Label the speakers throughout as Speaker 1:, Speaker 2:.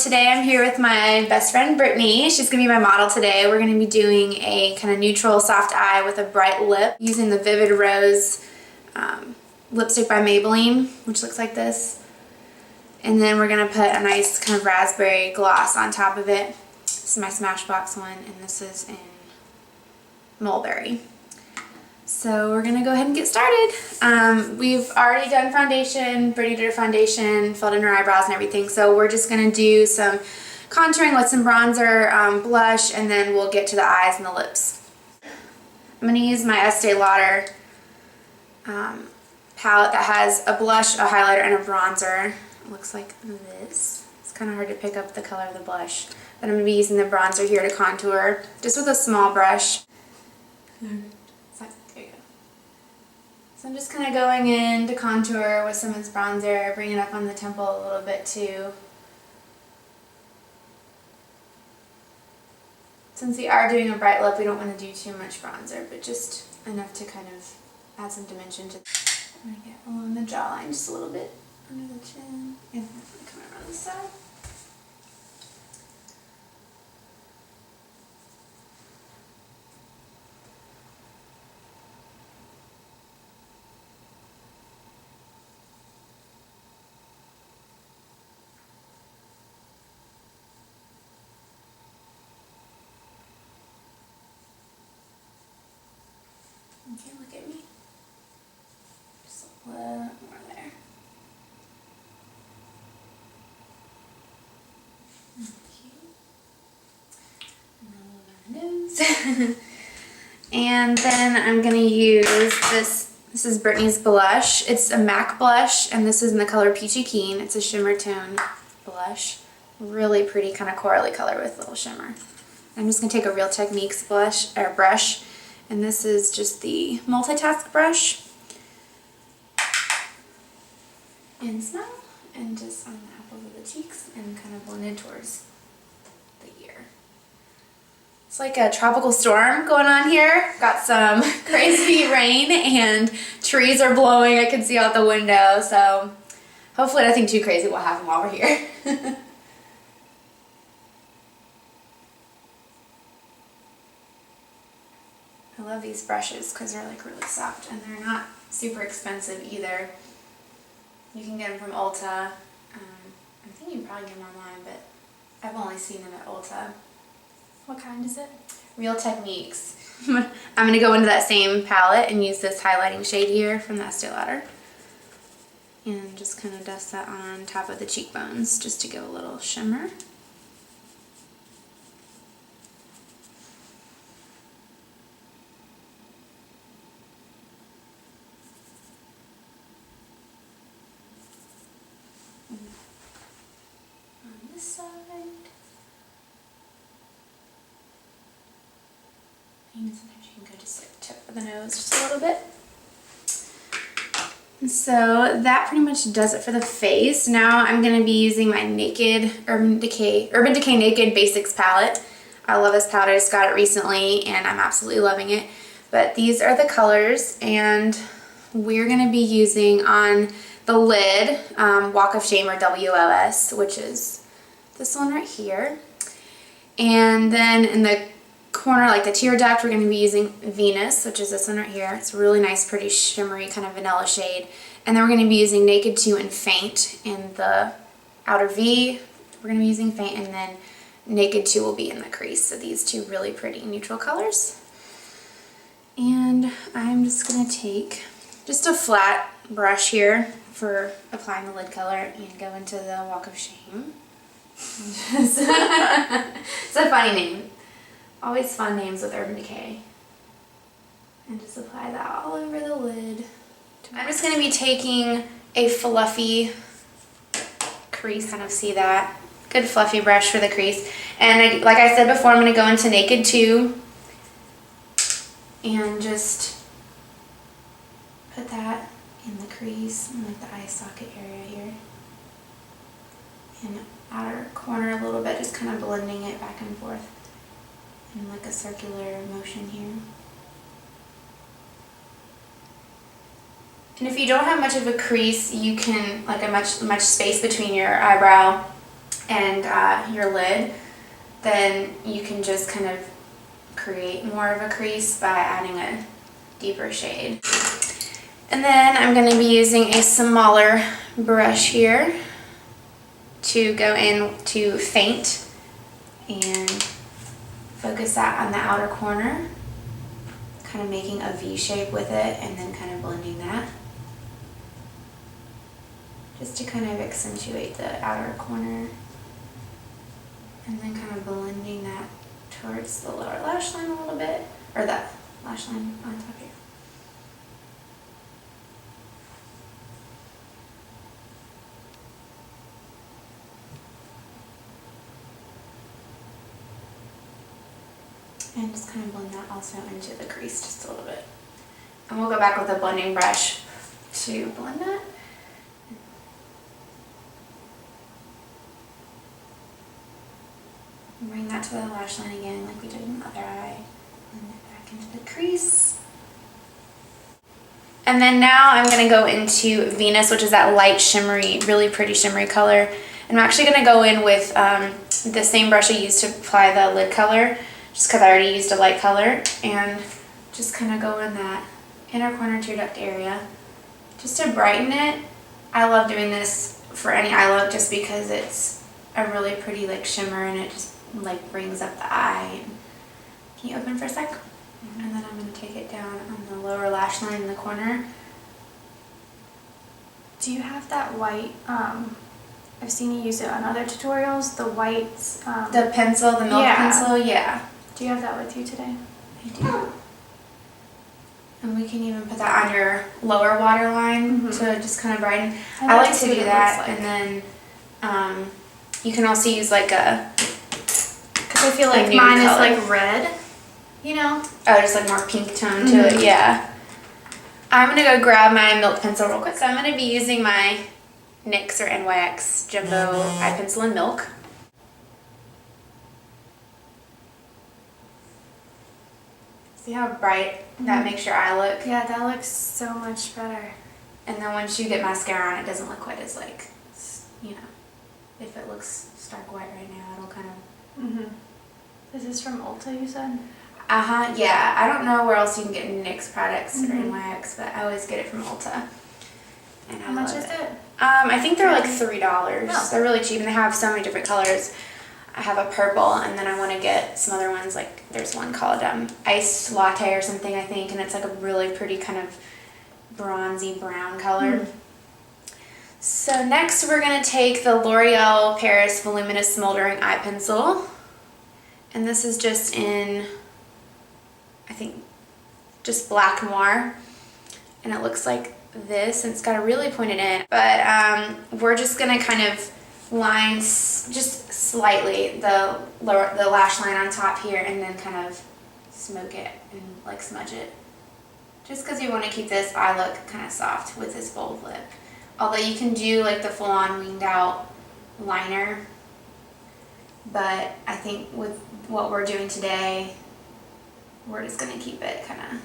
Speaker 1: today I'm here with my best friend Brittany. She's going to be my model today. We're going to be doing a kind of neutral soft eye with a bright lip using the Vivid Rose lipstick by Maybelline, which looks like this. And then we're going to put a nice kind of raspberry gloss on top of it. This is my Smashbox one, and this is in Mulberry. So we're going to go ahead and get started. We've already done foundation. Brittany did her foundation, filled in her eyebrows and everything. So we're just going to do some contouring with some bronzer, blush, and then we'll get to the eyes and the lips. I'm going to use my Estee Lauder palette that has a blush, a highlighter, and a bronzer. It looks like this. It's kind of hard to pick up the color of the blush. But I'm going to be using the bronzer here to contour, just with a small brush. There you go. So I'm just kind of going in to contour with some of this bronzer, bring it up on the temple a little bit too. Since we are doing a bright lip, we don't want to do too much bronzer, but just enough to kind of add some dimension to. I'm going to get along the jawline just a little bit under the chin, and come around the side. Okay, look at me. Just a little more there. Okay. And then a little on the nose. And then I'm going to use this. This is Brittany's blush. It's a MAC blush, and this is in the color Peachykeen. It's a shimmer tone blush. Really pretty kind of corally color with little shimmer. I'm just going to take a Real Techniques brush. And this is just the multitask brush. And smile, and just on the apples of the cheeks, and kind of blend it towards the ear. It's like a tropical storm going on here. Got some crazy rain, and trees are blowing. I can see out the window, so hopefully nothing too crazy will happen while we're here. I love these brushes because they're like really soft, and they're not super expensive either. You can get them from Ulta. I think you can probably get them online, but I've only seen them at Ulta. What kind is it? Real Techniques. I'm going to go into that same palette and use this highlighting shade here from the Estee Lauder. And just kind of dust that on top of the cheekbones just to give a little shimmer. On this side. And sometimes you can go just like tip of the nose just a little bit. And so that pretty much does it for the face. Now I'm going to be using my Urban Decay Naked Basics palette. I love this palette. I just got it recently and I'm absolutely loving it. But these are the colors, and we're going to be using on the lid, Walk of Shame, or WOS, which is this one right here. And then in the corner, like the tear duct, we're going to be using Venus, which is this one right here. It's a really nice, pretty, shimmery kind of vanilla shade. And then we're going to be using Naked 2 and Faint in the outer V. We're going to be using Faint, and then Naked 2 will be in the crease. So these two really pretty neutral colors. And I'm just going to take just a flat brush here for applying the lid color and go into the Walk of Shame. It's a funny name. Always fun names with Urban Decay. And just apply that all over the lid. I'm just going to be taking a fluffy crease, kind of see that. Good fluffy brush for the crease. And like I said before, I'm going to go into Naked 2 and just put that in the crease, in like the eye socket area here. And outer corner a little bit, just kind of blending it back and forth in like a circular motion here. And if you don't have much of a crease, you can, like much space between your eyebrow, and your lid, then you can just kind of create more of a crease by adding a deeper shade. And then I'm going to be using a smaller brush here to go in to faint and focus that on the outer corner, kind of making a V shape with it and then kind of blending that, just to kind of accentuate the outer corner, and then kind of blending that towards the lower lash line a little bit, or that lash line on top here. And just kind of blend that also into the crease just a little bit. And we'll go back with a blending brush to blend that. And bring that to the lash line again like we did in the other eye. Blend it back into the crease. And then now I'm going to go into Venus, which is that light shimmery, really pretty shimmery color. And I'm actually going to go in with the same brush I used to apply the lid color, just because I already used a light color, and just kind of go in that inner corner tear duct area just to brighten it. I love doing this for any eye look just because it's a really pretty like shimmer and it just like brings up the eye. Can you open for a sec? And then I'm going to take it down on the lower lash line in the corner.
Speaker 2: Do you have that white, I've seen you use it on other tutorials, the white...
Speaker 1: the pencil, the milk pencil, yeah.
Speaker 2: Do you have that with you today?
Speaker 1: I do. And we can even put that on your lower waterline to just kind of brighten. I like to do that, and then you can also use like a...
Speaker 2: Because I feel like mine is like red, you know?
Speaker 1: Oh, just like more pink tone to it, yeah. I'm going to go grab my milk pencil real quick. So I'm going to be using my NYX or NYX Jumbo Eye Pencil in Milk. See how bright that makes your eye look?
Speaker 2: Yeah, that looks so much better.
Speaker 1: And then once you get mascara on, it doesn't look quite as like, you know, if it looks stark white right now, it'll kind of...
Speaker 2: This is from Ulta, you said?
Speaker 1: Yeah. I don't know where else you can get NYX products or NYX, but I always get it from Ulta. And
Speaker 2: how much is it?
Speaker 1: I think they're like $3. Oh. They're really cheap, and they have so many different colors. I have a purple, and then I want to get some other ones, like there's one called iced latte or something, I think, and it's like a really pretty kind of bronzy brown color. So next we're going to take the L'Oreal Paris Voluminous Smoldering Eye Pencil, and this is just in, I think, just black Noir, and it looks like this, and it's got a really pointed end, but we're just going to kind of line just slightly the lash line on top here, and then kind of smoke it and like smudge it, just because you want to keep this eye look kind of soft with this bold lip. Although you can do like the full-on winged out liner, but I think with what we're doing today, we're just going to keep it kind of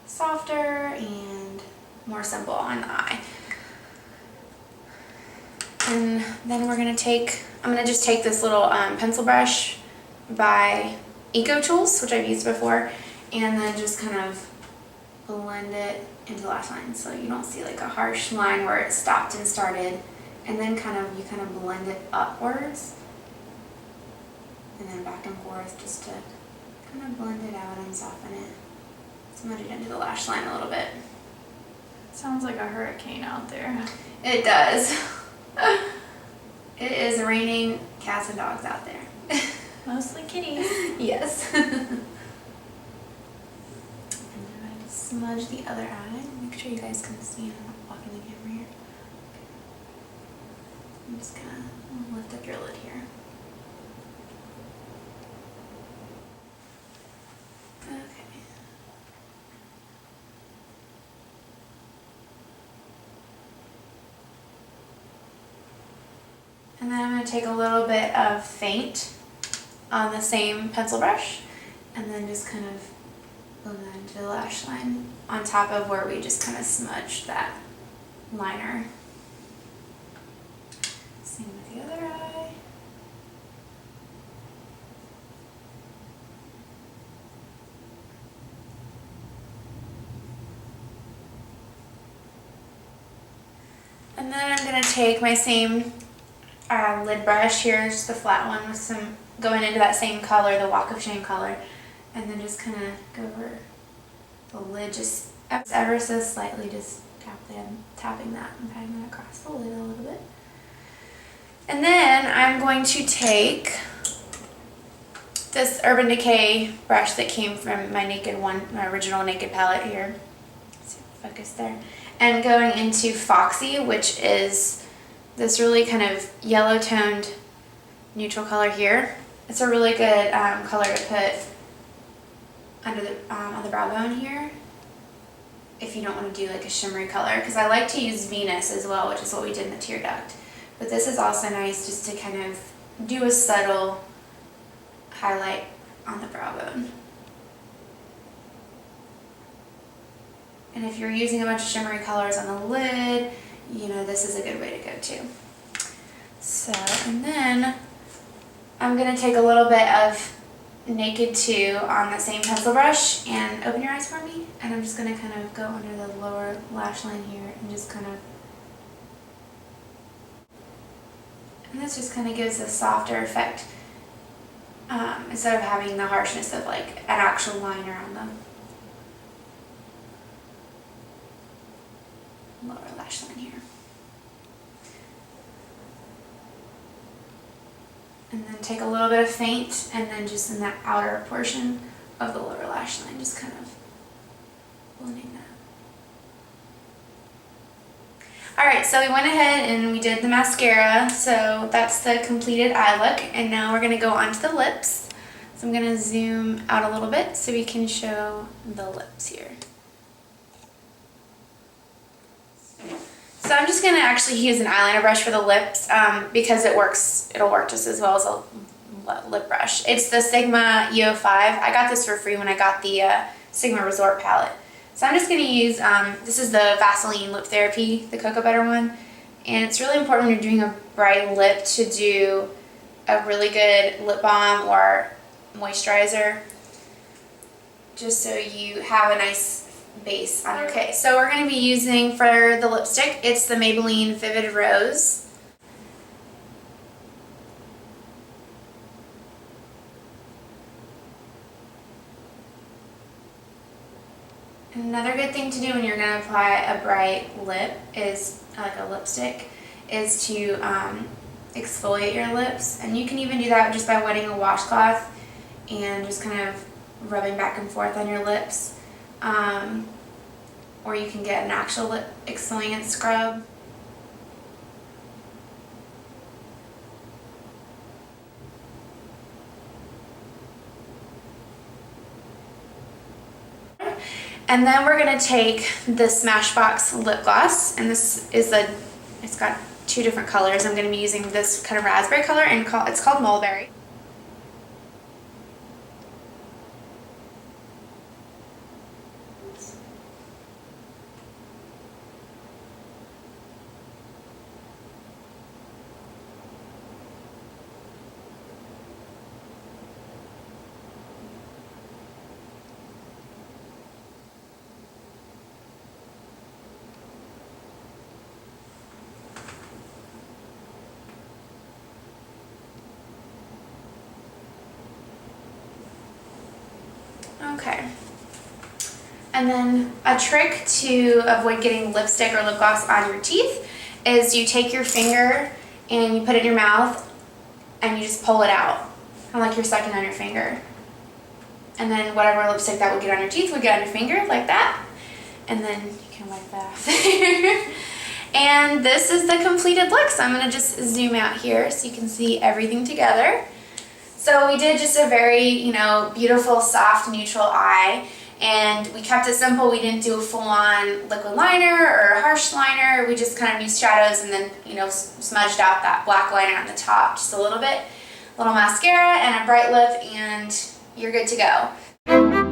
Speaker 1: softer and more simple on the eye. And then we're going to take, I'm going to just take this little pencil brush by Eco Tools, which I've used before, and then just kind of blend it into the lash line so you don't see like a harsh line where it stopped and started, and then you kind of blend it upwards and then back and forth just to kind of blend it out and soften it. Smudge it into the lash line a little bit.
Speaker 2: Sounds like a hurricane out there.
Speaker 1: It does. It is raining cats and dogs out there.
Speaker 2: Mostly kitties.
Speaker 1: Yes. And then I'm going to smudge the other eye. Make sure you guys can see. I'm not blocking the camera here. I'm just going to lift up your lid here. Okay. And then I'm going to take a little bit of faint on the same pencil brush, and then just kind of blend that into the lash line on top of where we just kind of smudged that liner. Same with the other eye. And then I'm going to take my same lid brush here, just a flat one with some, going into that same color, the Walk of Shame color, and then just kind of go over the lid, just ever so slightly, just tapping that and patting that across the lid a little bit. And then I'm going to take this Urban Decay brush that came from my my original Naked palette here. Let's see if I focus there. And going into Foxy, which is this really kind of yellow toned neutral color here. It's a really good color to put under the on the brow bone here if you don't want to do like a shimmery color, because I like to use Venus as well, which is what we did in the tear duct. But this is also nice just to kind of do a subtle highlight on the brow bone. And if you're using a bunch of shimmery colors on the lid, you know, this is a good way to go too. So, and then I'm going to take a little bit of Naked 2 on that same pencil brush, and open your eyes for me. And I'm just going to kind of go under the lower lash line here and just kind of, and this just kind of gives a softer effect instead of having the harshness of like an actual liner on the lower lash line here. And then take a little bit of faint, and then just in that outer portion of the lower lash line, just kind of blending that. Alright, so we went ahead and we did the mascara, so that's the completed eye look, and now we're going to go on to the lips. So I'm going to zoom out a little bit so we can show the lips here. So I'm just going to actually use an eyeliner brush for the lips because it'll work just as well as a lip brush. It's the Sigma EO5. I got this for free when I got the Sigma Resort palette. So I'm just going to use, this is the Vaseline Lip Therapy, the Cocoa Butter one. And it's really important when you're doing a bright lip to do a really good lip balm or moisturizer, just so you have a nice base on your. Okay, so we're going to be using for the lipstick, it's the Maybelline Vivid Rose. Another good thing to do when you're going to apply a bright lip is, like a lipstick, is to exfoliate your lips. And you can even do that just by wetting a washcloth and just kind of rubbing back and forth on your lips. Or you can get an actual lip exfoliant scrub. And then we're going to take the Smashbox lip gloss, and this is it's got two different colors. I'm going to be using this kind of raspberry color, and it's called Mulberry. Okay. And then a trick to avoid getting lipstick or lip gloss on your teeth is you take your finger and you put it in your mouth and you just pull it out, kind of like you're sucking on your finger. And then whatever lipstick that would get on your teeth would get on your finger, like that. And then you can wipe that off there. And this is the completed look. So I'm going to just zoom out here so you can see everything together. So we did just a very, beautiful, soft, neutral eye, and we kept it simple. We didn't do a full-on liquid liner or a harsh liner. We just kind of used shadows and then, smudged out that black liner on the top just a little bit. A little mascara and a bright lip, and you're good to go.